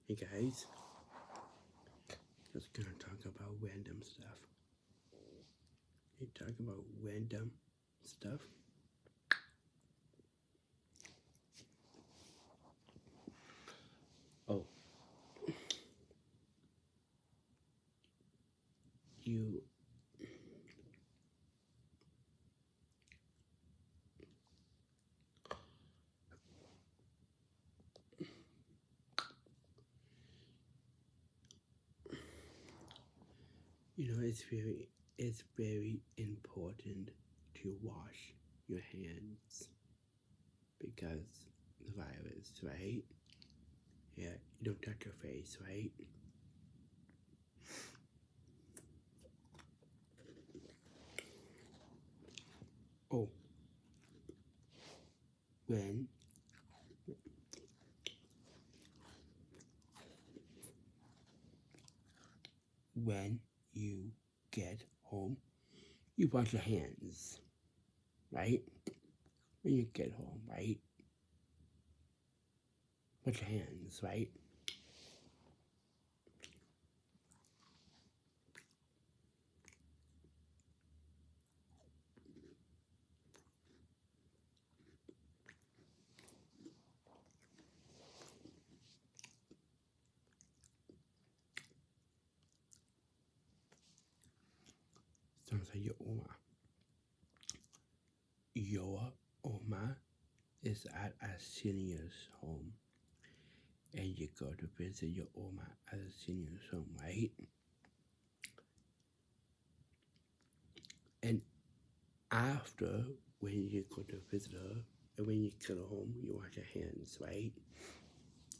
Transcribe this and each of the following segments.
Hey guys, just gonna talk about random stuff. You talk about random stuff. Oh, you it's very important to wash your hands because the virus, right? Yeah, you don't touch your face, right? Oh, when when you get home, you wash your hands, right? When you get home, right? Wash your hands, right? Sounds like your Oma. Your Oma is at a senior's home, and you go to visit your Oma at a senior's home, right? And after, when you go to visit her, and when you get home, you wash your hands, right?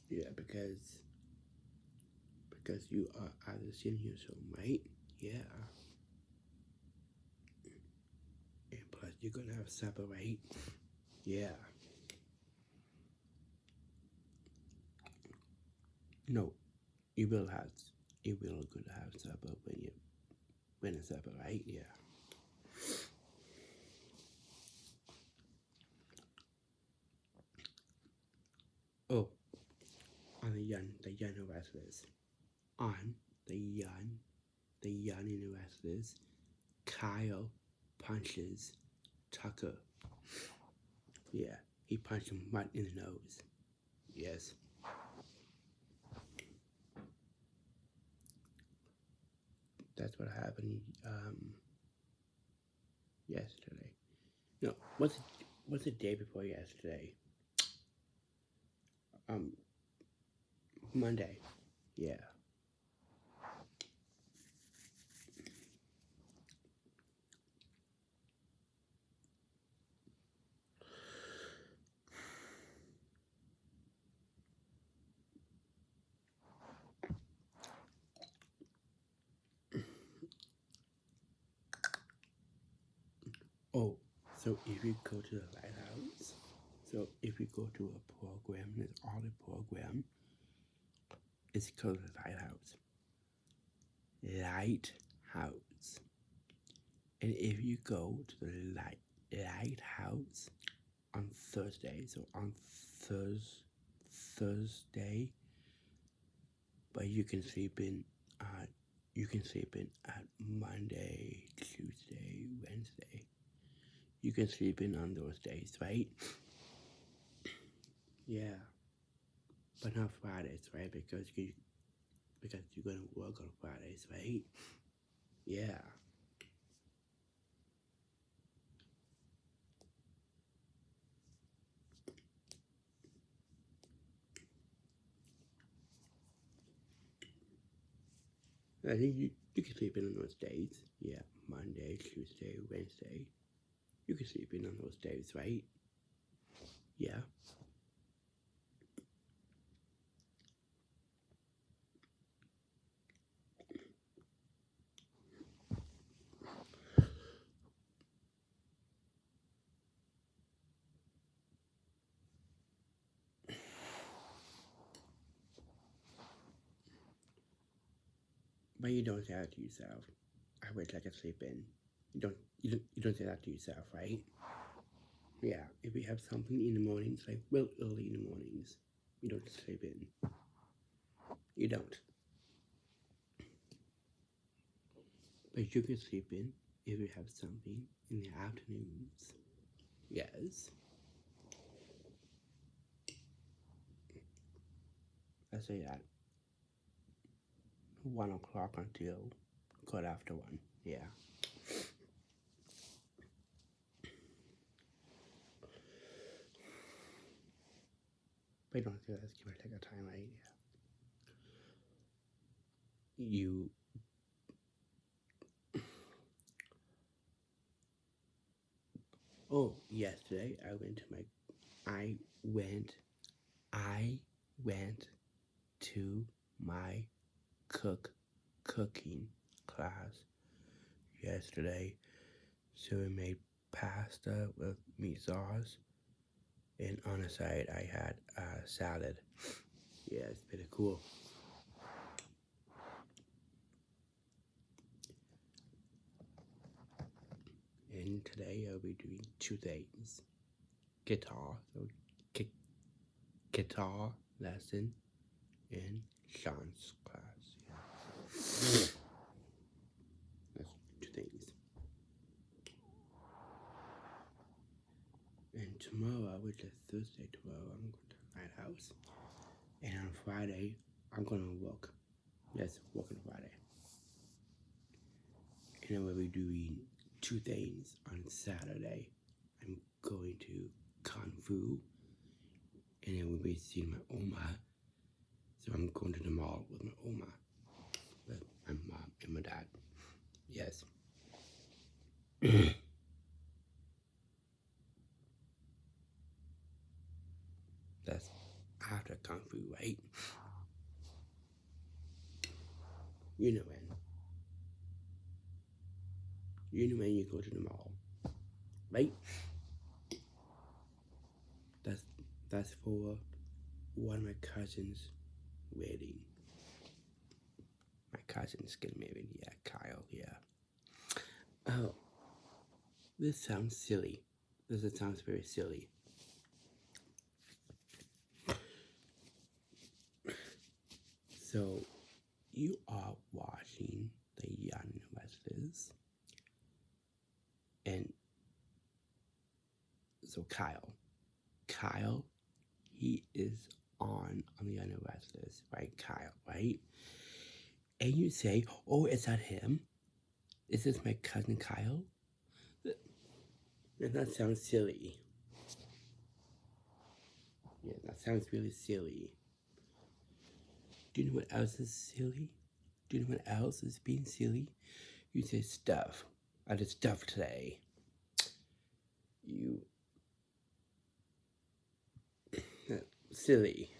Yeah, because you are at a senior's home, right? Yeah. And plus, you're gonna have supper, right? Yeah. No, you will have good have supper when it's supper, right? Yeah. Oh, on the young wrestlers. On the young wrestlers, Kyle punches Tucker. Yeah, he punched him right in the nose. Yes. That's what happened yesterday. No, what's the day before yesterday? Monday. Yeah. Oh, so if you go to the lighthouse, so if you go to a program, an audit program, it's called the lighthouse. Lighthouse. And if you go to the lighthouse on Thursday, so on Thursday, but you can sleep in at Monday, Tuesday, Wednesday. You can sleep in on those days, right? Yeah, but not Fridays, right? Because you're gonna work on Fridays, right? Yeah. I think you can sleep in on those days. Yeah, Monday, Tuesday, Wednesday. You can sleep in on those days, right? Yeah. But you don't say that to yourself. I wish I could sleep in. You don't say that to yourself, right? Yeah. If you have something in the mornings, like real early in the mornings, you don't sleep in. You don't. But you can sleep in if you have something in the afternoons. Yes. I say that 1 o'clock until cut after 1. Yeah. But don't do that. Give or take a time, right? Yeah. You. Oh, yesterday I went to my cooking class yesterday. So we made pasta with meat sauce, and on the side I had a salad. Yeah, it's pretty cool. And today I'll be doing 2 things: guitar, so guitar lesson, and Sean's class. Yeah. That's 2 things. And tomorrow, which is Thursday, tomorrow I'm going to the lighthouse. And on Friday, I'm going to work. Yes, work on Friday. And I will be doing 2 things on Saturday. I'm going to Kung Fu, and I will be seeing my Oma. So I'm going to the mall with my Oma, with my mom and my dad. Yes. That's after Kung Fu, right? You know when. You know when you go to the mall, right? That's for one of my cousins' wedding. My cousin's getting married. Yeah, Kyle. Yeah. Oh, this sounds silly. This sounds very silly. So, you are watching the Young Wrestlers, and so Kyle, he is on the Young Wrestlers, right? Kyle, right? And you say, "Oh, is that him? Is this my cousin Kyle?" And that sounds silly. Yeah, that sounds really silly. Do you know what else is silly? Do you know what else is being silly? You say stuff. I did stuff today. You. Silly.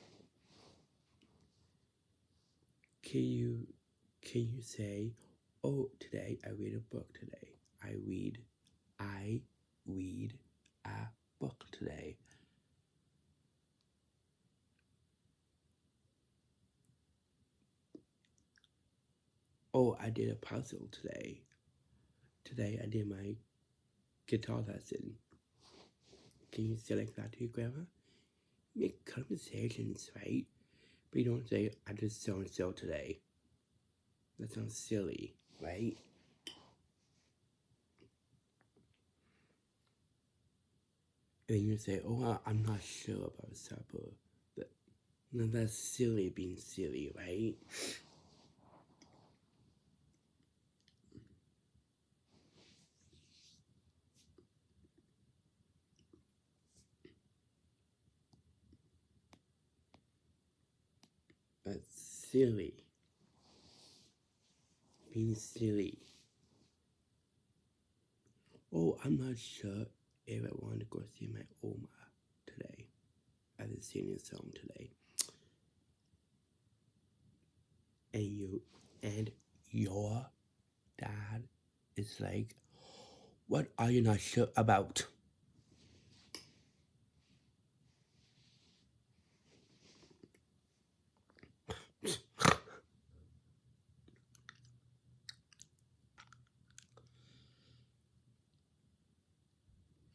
Can you say, "Oh, today I read a book today. I read a book today." Oh, I did a puzzle today. Today I did my guitar lesson. Can you say like that to your grandma? Make conversations, right? But you don't say, "I did so and so today." That sounds silly, right? And you say, "Oh, I'm not sure about supper." But no, that's silly being silly, right? That's silly. Being silly. Oh, I'm not sure if I want to go see my Oma today at the senior home today. And your dad is like, "What are you not sure about?"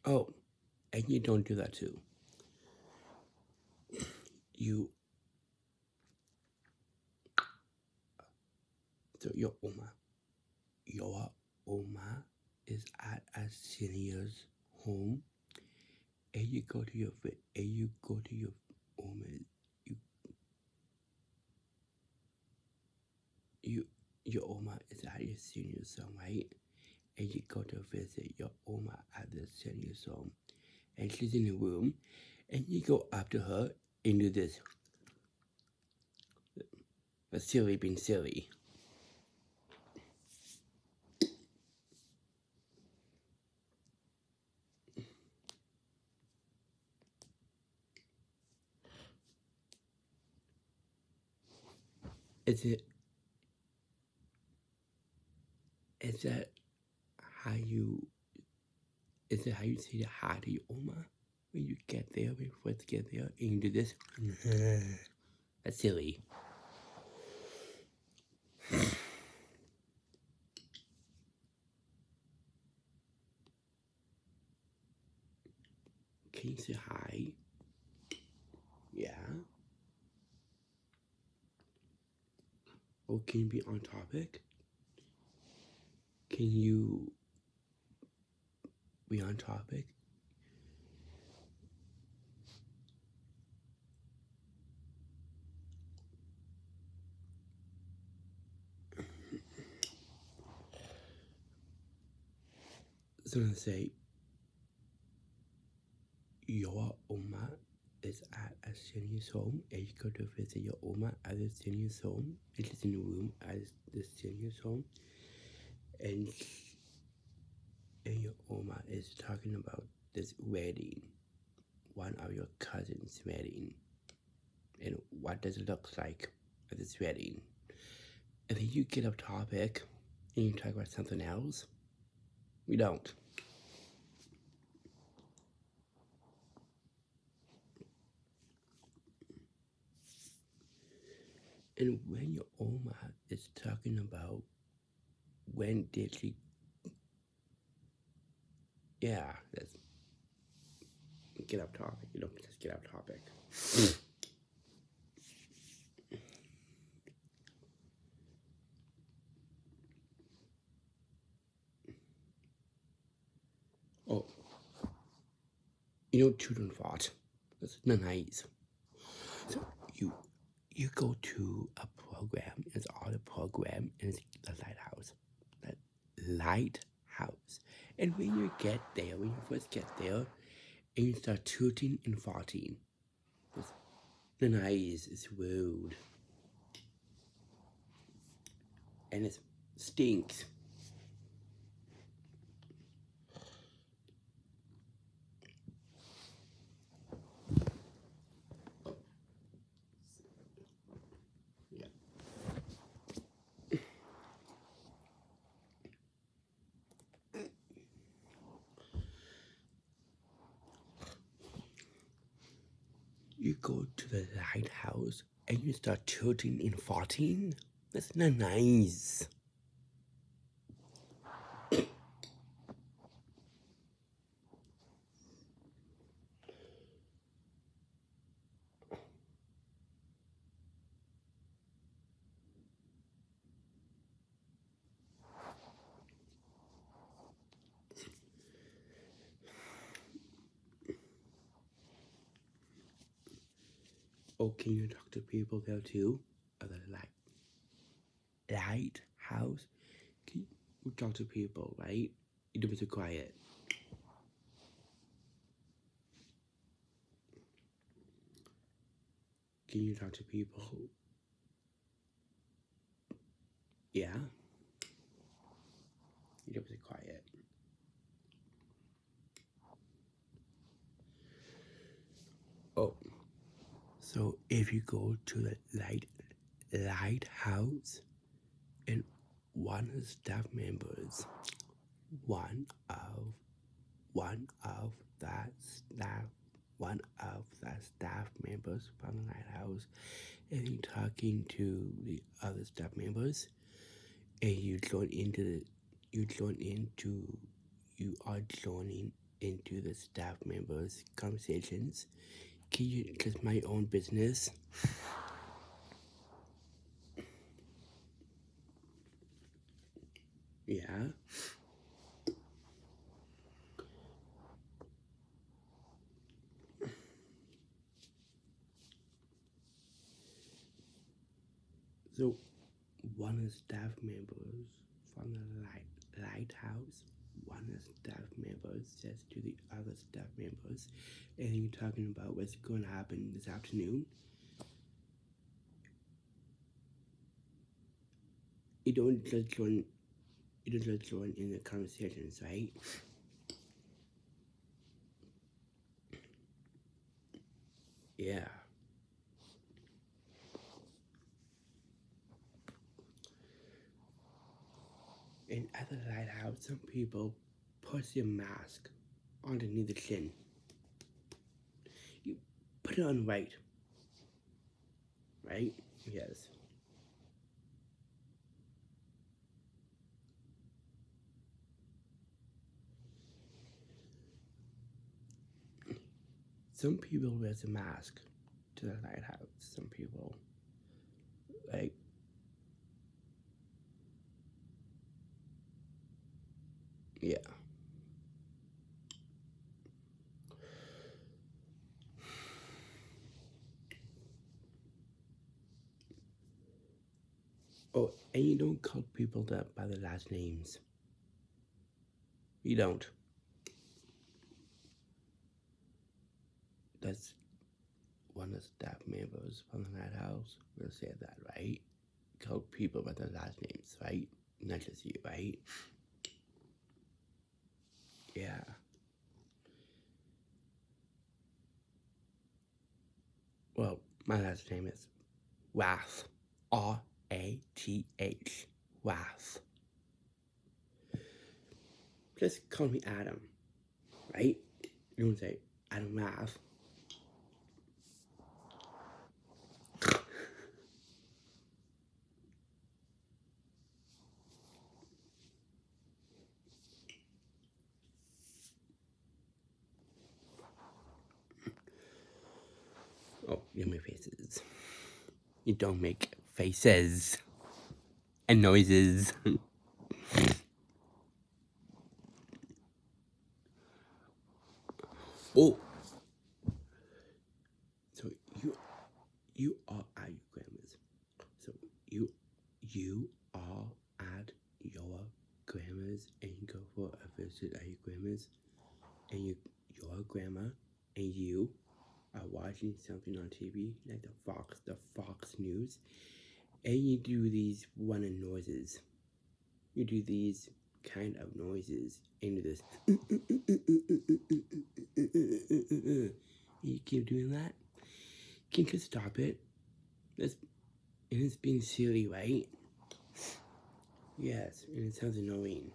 Oh, and you don't do that too. You So your Oma is at a senior's home, and you go to your Oma. Your Oma is at your senior's home, right? And you go to visit your Oma at the senior's home, and she's in the room, and you go up to her and do this. A silly being silly. Is that how you is it how you say the hi to your Oma when you get there, when you first get there, and you do this? That's silly. Can you say hi? Yeah. Or can you be on topic? Can you be on topic? So I'm gonna say your Oma is at a senior's home, and you go to visit your Oma at the senior's home. It is in the room at the senior's home, and your Oma is talking about this wedding, one of your cousin's wedding, and what does it look like at this wedding. And then you get off topic and you talk about something else. We don't. And when your Oma is talking about when did she, yeah, that's get off topic. You don't just get off topic. Oh, children fought. That's not nice. So you go to a program. It's all a program, and it's the lighthouse. That lighthouse. And when you get there, when you first get there, and you start tooting and farting, it's nice. It's rude, and it stinks. You go to the lighthouse and you start tooting and farting. That's not nice. Oh, can you talk to people there too? At the lighthouse? Can you talk to people, right? You don't be so quiet. Can you talk to people? Yeah? You don't be so quiet. Oh, so if you go to the lighthouse and one of the staff members, one of the staff members from the lighthouse, and you talking to the other staff members, and you are joining into the staff members' conversations. Can you just mind your own business? Yeah. So one of the staff members from the lighthouse, one of the staff members says to the other staff members, and you're talking about what's going to happen this afternoon. You don't just join in the conversations, right? Yeah. And at the lighthouse, some people put their mask underneath the chin. You put it on right. Right? Yes. Some people wear a mask to the lighthouse. Some people, like, yeah. Oh, and you don't call people that by their last names. You don't. That's one of the staff members from the lighthouse will say that, right? Call people by their last names, right? Not just you, right? Yeah. Well, my last name is Rath. R-A-T-H. Rath. Just call me Adam, right? You don't say Adam Rath. Oh, you make faces. You don't make faces and noises. Oh, so you are at your grandma's. So you are at your grandma's and you go for a visit at your grandma's, and your grandma and you are watching something on TV like the Fox News, and you do these running noises. You do these kind of noises into this. You keep doing that. Can you stop it? It's being silly, right? Yes, and it sounds annoying.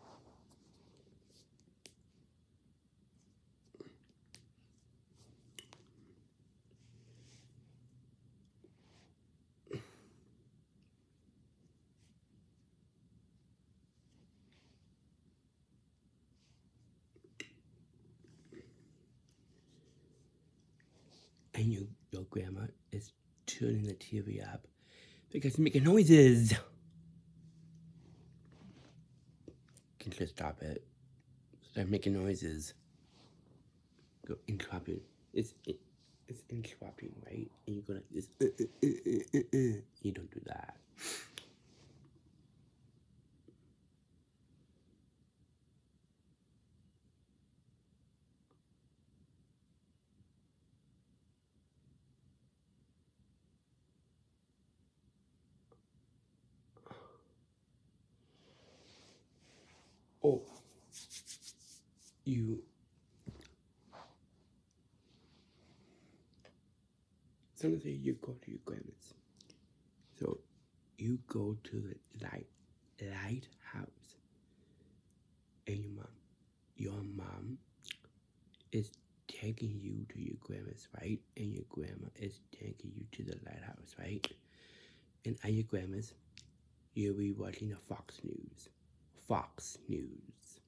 And your grandma is turning the TV up because it's making noises. Can you stop it? Start making noises. Go interrupting. It's interrupting, right? And you're gonna this. You don't do that. Oh, you. Sometimes you go to your grandma's. So you go to the lighthouse, and your mom is taking you to your grandma's, right? And your grandma is taking you to the lighthouse, right? And at your grandma's, you'll be watching the Fox News. Fox News.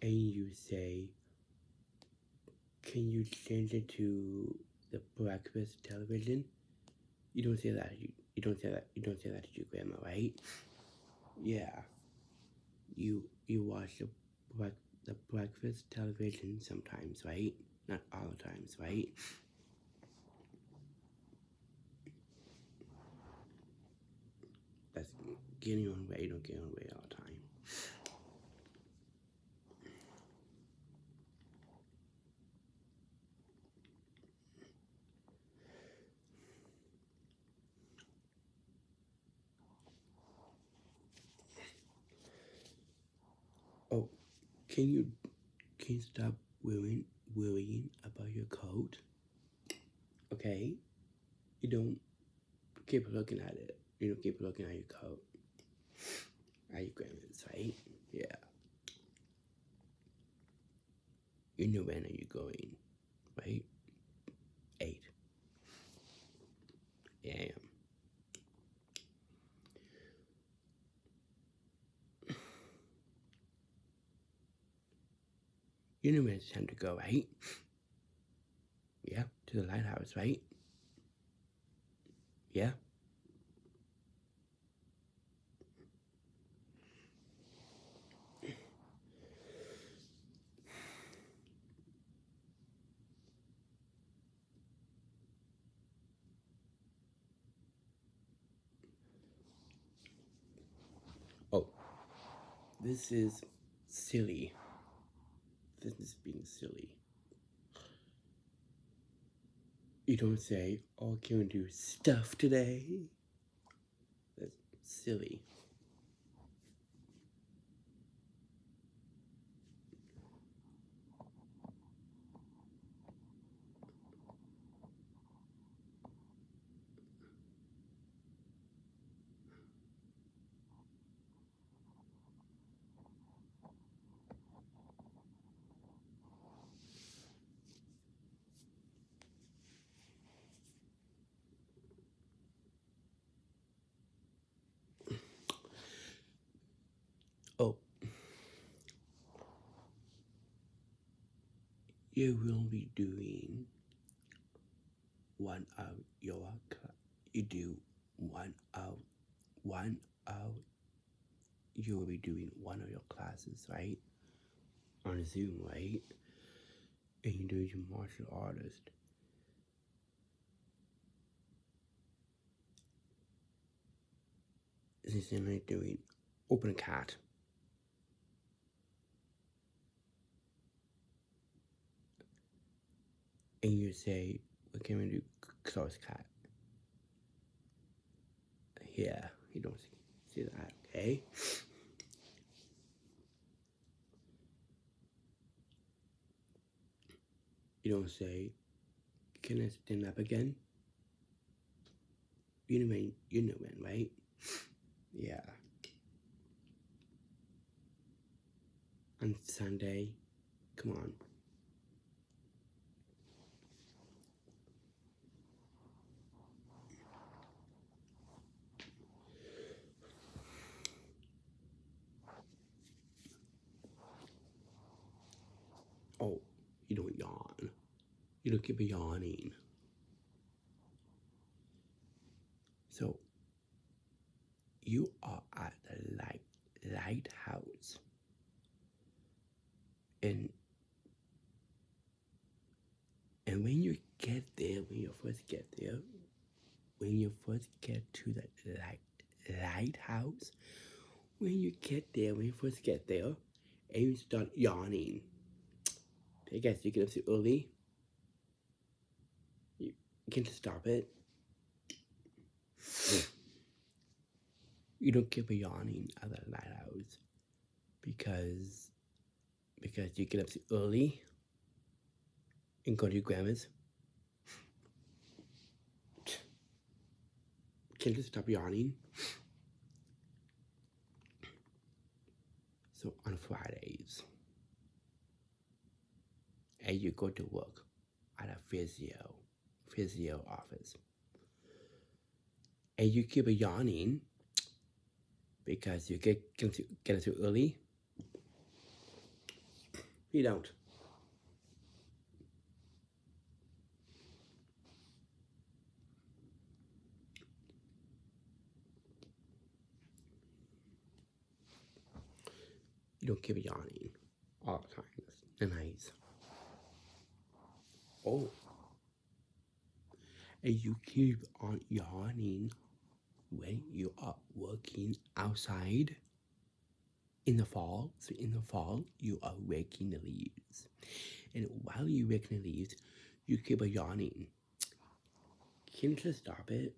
And you say, can you change it to the breakfast television? You don't say that. You don't say that to your grandma, right? Yeah. you watch the breakfast television sometimes, right? Not all the times, right? That's getting on weight, don't get on weight all the time. Oh, can you stop worrying about your coat? Okay? You don't keep looking at it. You don't keep looking at your coat. At your grandma's, right? Yeah. You know when are you going, right? 8 a.m. You know when it's time to go, right? Yeah, to the lighthouse, right? Yeah. Oh, this is silly. This is being silly. You don't say, oh, can we do stuff today? That's silly. Oh, you will be doing one of your you do one of you will be doing one of your classes, right? On Zoom, right? And you do your martial artist. This is like doing open cat. And you say, what can we do? Close cat. Yeah, you don't see that, okay? You don't say, can I stand up again? You know when, right? Yeah. On Sunday, come on. Oh, you don't yawn. You don't keep yawning. So, you are at the lighthouse. And when you get there, when you first get there, when you first get to the lighthouse, when you first get there, and you start yawning, I guess you get up too early. You can just stop it. You don't keep yawning at the lighthouse because you get up too early and go to your grandma's. Can't just stop yawning. So on Fridays, and you go to work at a physio office, and you keep yawning because you get up too early. You don't. don't keep yawning all the time. That's nice. Oh, and you keep on yawning when you are working outside in the fall. So in the fall, you are raking the leaves. And while you're raking the leaves, you keep on yawning. Can you just stop it?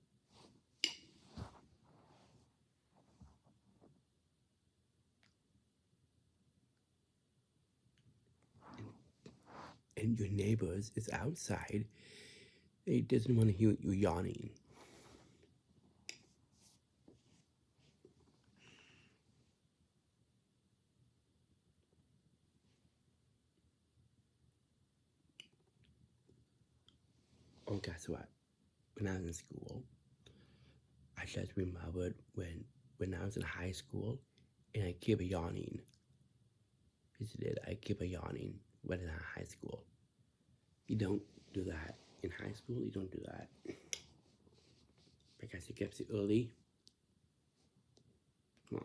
And your neighbors is outside. They doesn't want to hear you yawning. Oh, guess what? When I was in school, I just remembered when I was in high school, and I keep yawning. Yes, I did. I keep yawning when in high school. You don't do that in high school. You don't do that because it gets you early. Come on.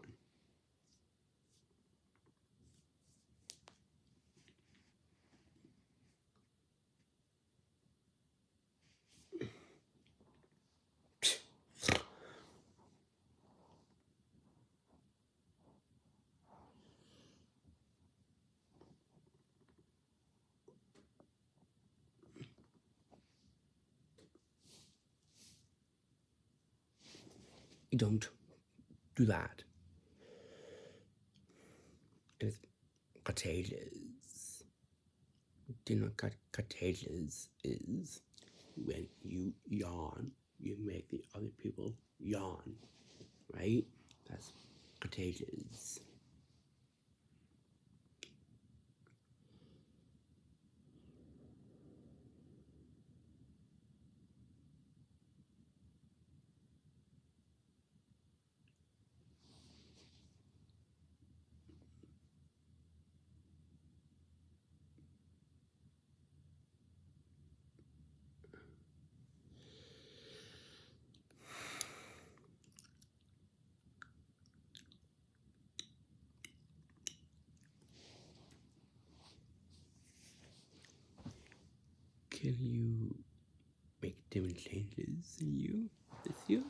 You don't do that. It's contagious. Do you know what contagious is? When you yawn, you make the other people yawn, right? That's contagious. Can you make different changes in you this year?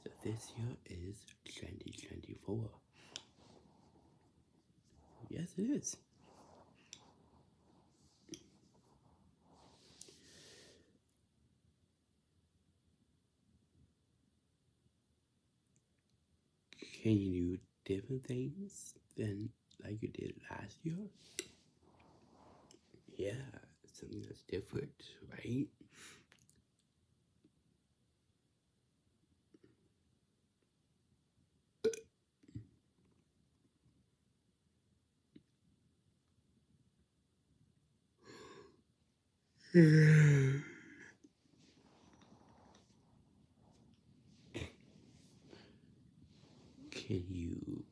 So this year is 2024. Yes, it is. Can you do different things than like you did last year? Yeah, something that's different, right? Can you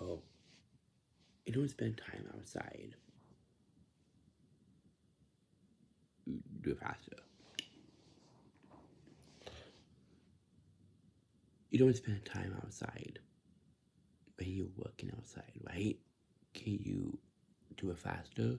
oh, you don't spend time outside. You do it faster. You don't spend time outside when you're working outside, right? Can you do it faster?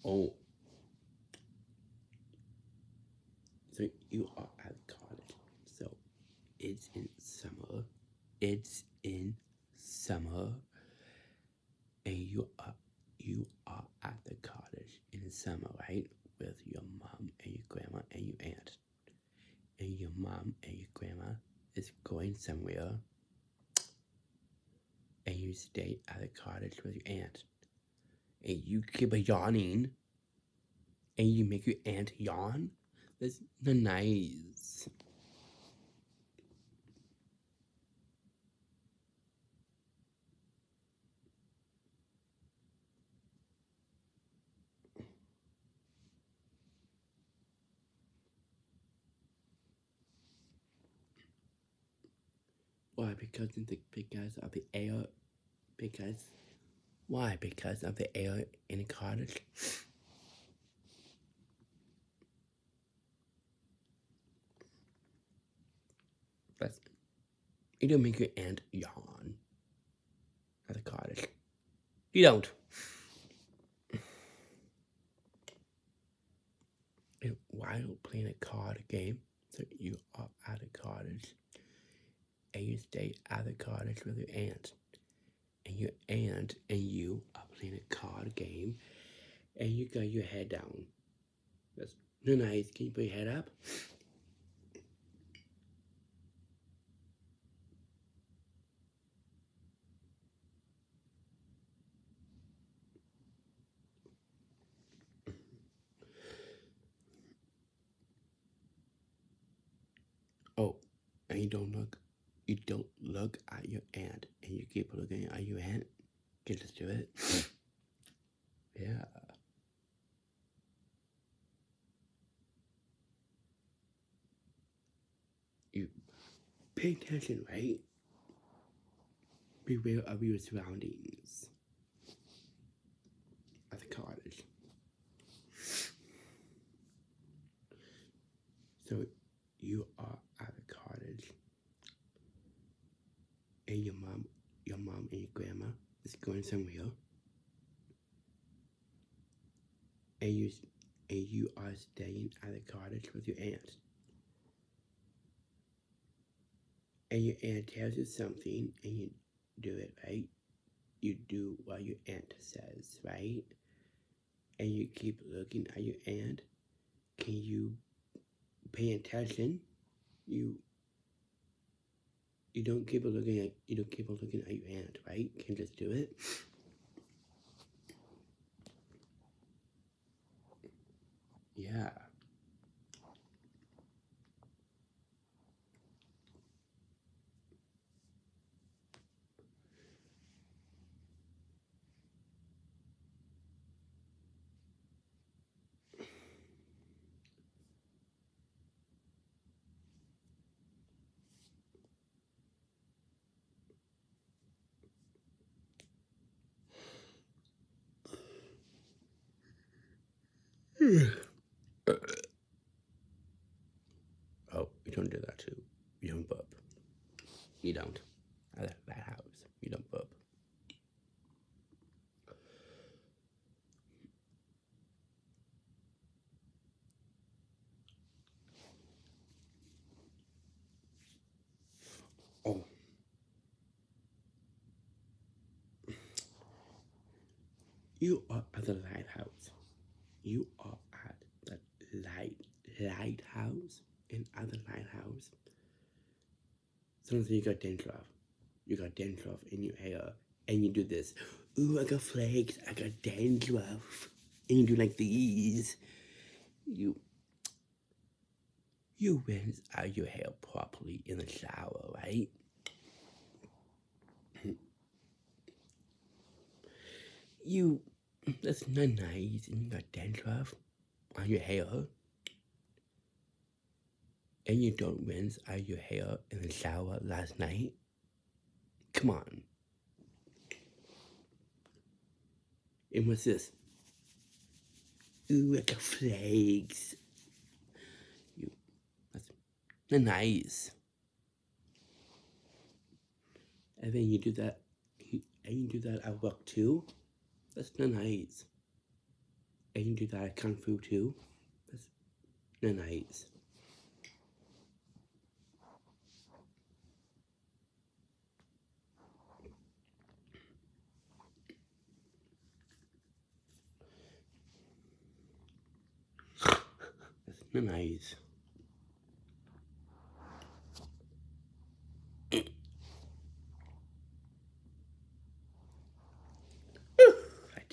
Oh, so you are at college. So it's in summer. It's in summer, and you are at the cottage in the summer, right? With your mom and your grandma and your aunt. and your mom and your grandma is going somewhere, and you stay at the cottage with your aunt, and you keep yawning, and you make your aunt yawn. That's not nice. Why? Because of the air. Because why? Because of the air in the cottage. That's you don't make your aunt yawn at the cottage. You don't. And while playing a card game, so you are at a cottage, and you stay at the cottage with your aunt, and your aunt and you are playing a card game, and you got your head down. That's nice. Can you put your head up? Oh, and you don't look at your aunt, and you keep looking at your aunt. Can you just do it? Yeah. You pay attention, right? Beware of your surroundings at the cottage. So you are at a cottage, and your mom and your grandma is going somewhere, and you are staying at the cottage with your aunt. And your aunt tells you something, and you do it, right? You do what your aunt says, right? And you keep looking at your aunt. Can you pay attention? You don't keep looking at your aunt, right? You can just do it. Yeah. Oh, you don't do that too. You don't burp. You don't. At that house, you don't burp. Oh. You are at the lighthouse. You are at the lighthouse. And at the lighthouse, sometimes you got dandruff. You got dandruff in your hair. And you do this. Ooh, I got flakes. I got dandruff. And you do like these. You rinse out your hair properly in the shower, right? That's not nice. And you got dandruff on your hair. And you don't rinse out your hair in the shower last night. Come on. And what's this? Ooh, I got flakes. That's not nice. And then you do that. And you do that at work too. That's not nice. And you do that at Kung Fu too. That's not nice. That's not nice.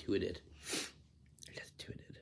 tooted. I just tooted.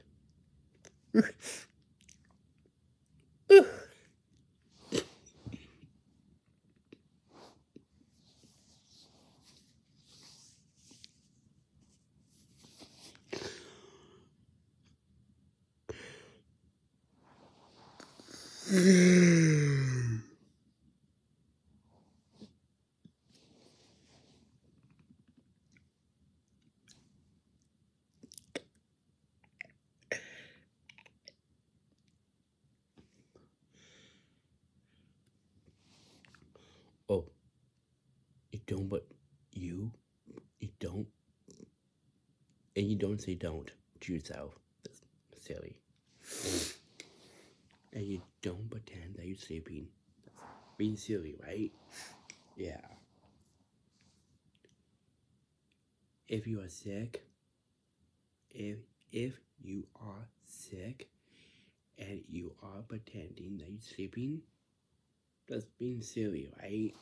Oh, you don't, but you don't, and you don't say don't to yourself. That's silly. And you don't pretend that you're sleeping. That's being silly, right? Yeah. If you are sick, if you are sick and you are pretending that you're sleeping, that's being silly, right?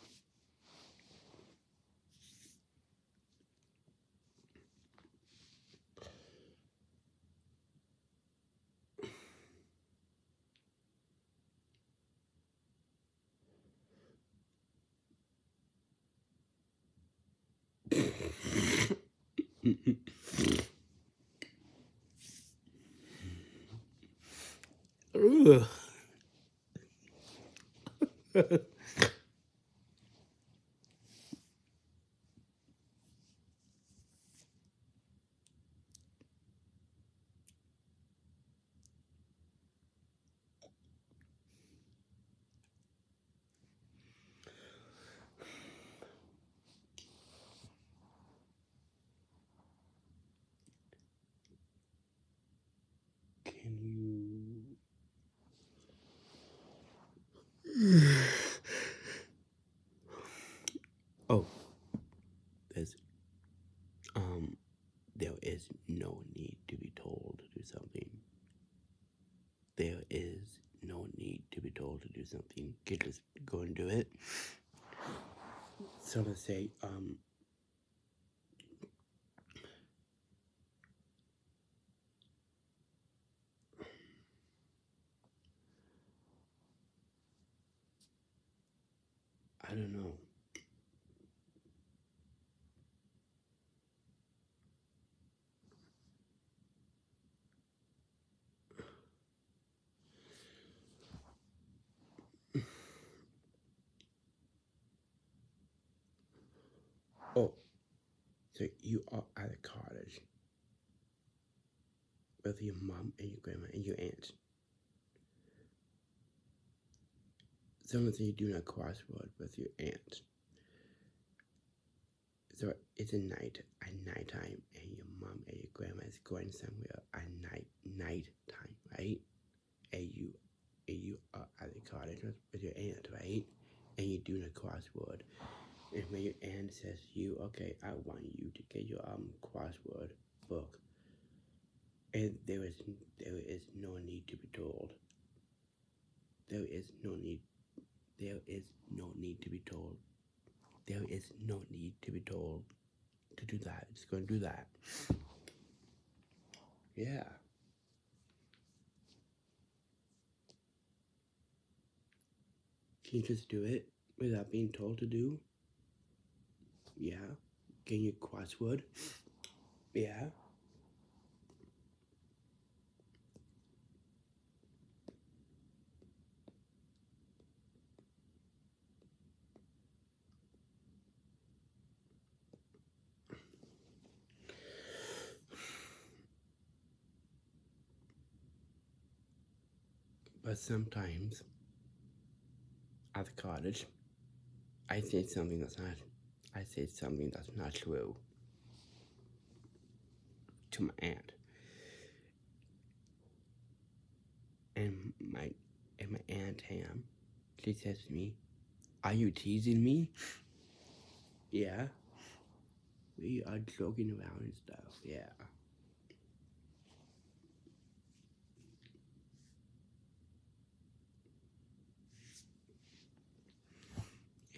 Ugh. Can you? Oh, there's there is no need to be told to do something. There is no need to be told to do something. You can just go and do it. So let's say I don't know. Oh, so you are at a cottage with your mom and your grandma and your aunt. So let's say you're doing a crossword with your aunt. So it's at nighttime, and your mom and your grandma is going somewhere at nighttime, right? And you are at the cottage with your aunt, right? And you're doing a crossword. And when your aunt says to you, okay, I want you to get your crossword book, and there is no need to be told. There is no need. There is no need to be told. There is no need to be told to do that. It's going to do that. Yeah. Can you just do it without being told to do? Yeah. Can you crossword? Yeah. But sometimes at the cottage, I say something that's not. I say something that's not true to my aunt, and my aunt Ham, she says to me, "Are you teasing me?" Yeah. We are joking around and stuff. Yeah.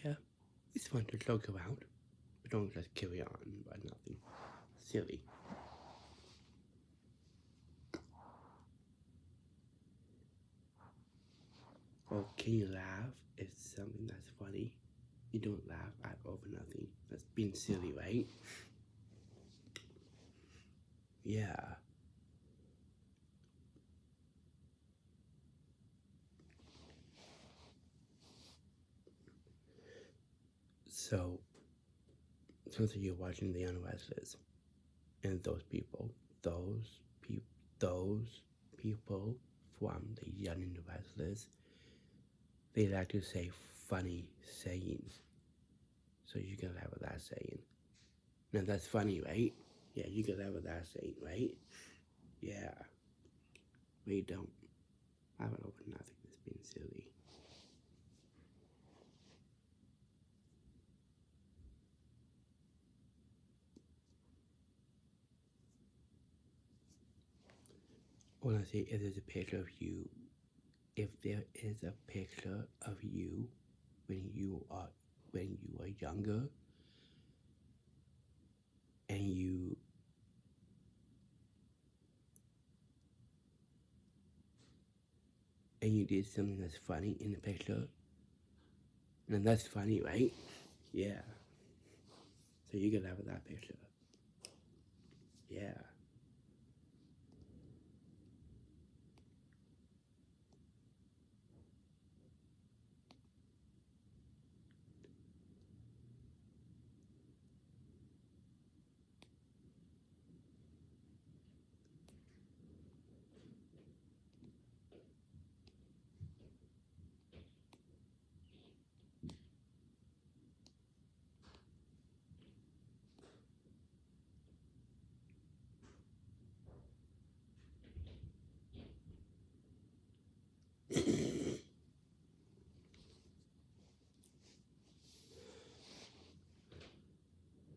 Yeah. It's fun to joke around. We don't just carry on about nothing silly. Or can you laugh at something that's funny? You don't laugh at over nothing. That's being silly, right? Yeah. So, since you're watching the Young Restless, and those people from the Young and the Restless, they like to say funny sayings. So you can laugh at that saying. Now that's funny, right? Yeah, you can laugh at that saying, right? Yeah. We don't laugh at over nothing that's being silly. When I say if there's a picture of you, if there is a picture of you when you are younger and you did something that's funny in the picture, then that's funny, right? Yeah. So you can laugh at that picture. Yeah.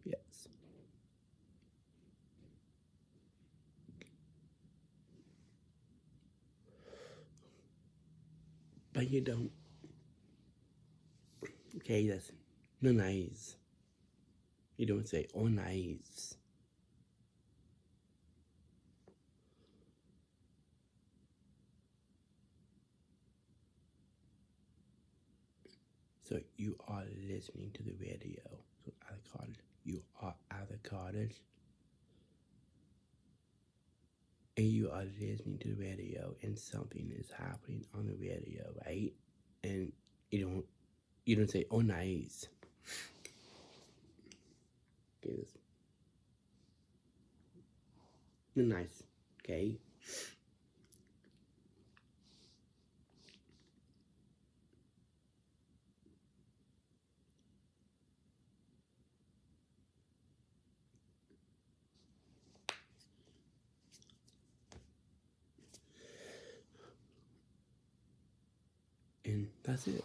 Yes. But you don't. Okay, that's no nice. You don't say oh nice. So you are listening to the radio. So at the cottage, you are at the cottage, and you are listening to the radio, and something is happening on the radio, right? And you don't say oh nice. Okay, no nice. Okay. And that's it.